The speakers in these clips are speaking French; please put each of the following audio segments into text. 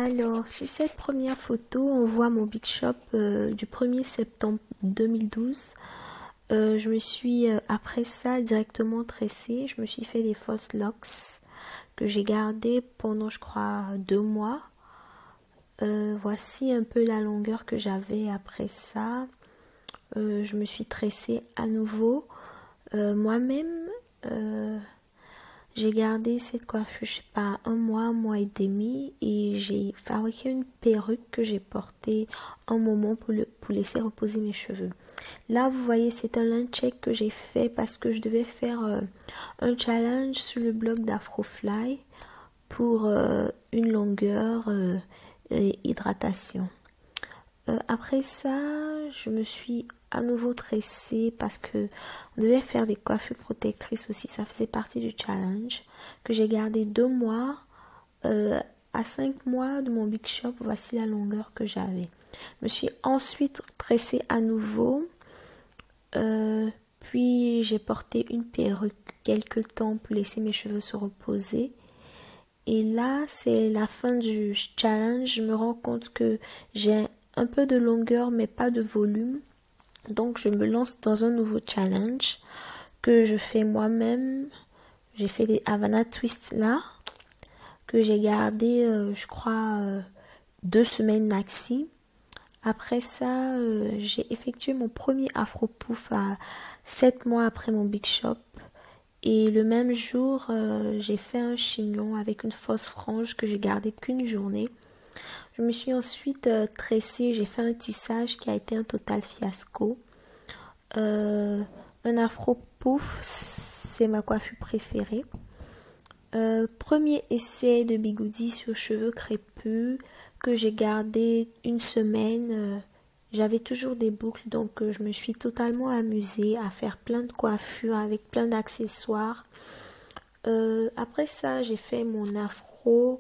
Alors, sur cette première photo, on voit mon Big Shop du 1er septembre 2012. Je me suis, après ça, directement tressée. Je me suis fait des false locks que j'ai gardées pendant, je crois, 2 mois. Voici un peu la longueur que j'avais après ça. Je me suis tressée à nouveau. Moi-même, j'ai gardé cette coiffure, je sais pas, un mois et demi, et j'ai fabriqué une perruque que j'ai portée un moment pour laisser reposer mes cheveux. Là, vous voyez, c'est un line check que j'ai fait parce que je devais faire un challenge sur le blog d'Afrofly pour une longueur et hydratation. Après ça, je me suis à nouveau tressée parce que on devait faire des coiffures protectrices aussi. Ça faisait partie du challenge que j'ai gardé 2 mois. À 5 mois de mon Big Shop, voici la longueur que j'avais. Je me suis ensuite tressée à nouveau. Puis j'ai porté une perruque quelques temps pour laisser mes cheveux se reposer. Et là, c'est la fin du challenge. Je me rends compte que j'ai un peu de longueur mais pas de volume. Donc je me lance dans un nouveau challenge que je fais moi-même. J'ai fait des Havana Twist là que j'ai gardé je crois 2 semaines maxi. Après ça, j'ai effectué mon premier Afro Puff à 7 mois après mon Big Shop. Et le même jour, j'ai fait un chignon avec une fausse frange que j'ai gardé qu'une journée. Je me suis ensuite tressée, j'ai fait un tissage qui a été un total fiasco. Un Afro Puff, c'est ma coiffure préférée. Premier essai de bigoudi sur cheveux crépus que j'ai gardé une semaine. J'avais toujours des boucles, donc je me suis totalement amusée à faire plein de coiffures avec plein d'accessoires. Après ça, j'ai fait mon afro.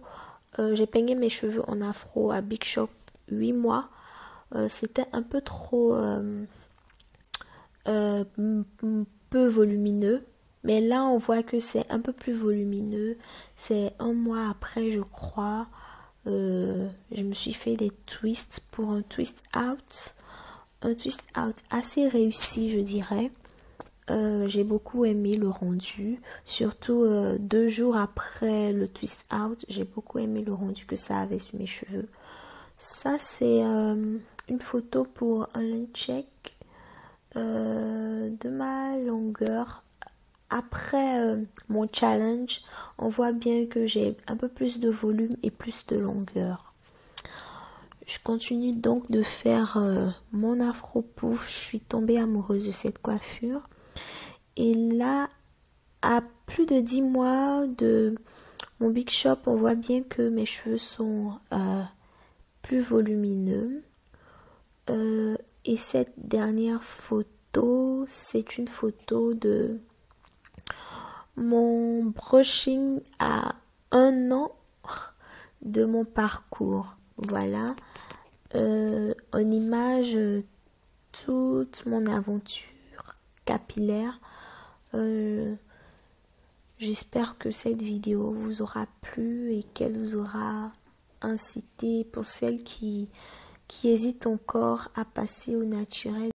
J'ai peigné mes cheveux en afro à Big Shop 8 mois. C'était un peu trop peu volumineux. Mais là, on voit que c'est un peu plus volumineux. C'est 1 mois après, je crois. Je me suis fait des twists pour un twist out. Un twist out assez réussi, je dirais. J'ai beaucoup aimé le rendu. Surtout 2 jours après le twist out, j'ai beaucoup aimé le rendu que ça avait sur mes cheveux. Ça, c'est une photo pour un line check de ma longueur. Après mon challenge, on voit bien que j'ai un peu plus de volume et plus de longueur. Je continue donc de faire mon Afro Puff. Je suis tombée amoureuse de cette coiffure. Et là, à plus de 10 mois de mon Big Shop, on voit bien que mes cheveux sont plus volumineux. Et cette dernière photo, c'est une photo de mon brushing à 1 an de mon parcours. Voilà, en image toute mon aventure capillaire. J'espère que cette vidéo vous aura plu et qu'elle vous aura incité pour celles qui hésitent encore à passer au naturel.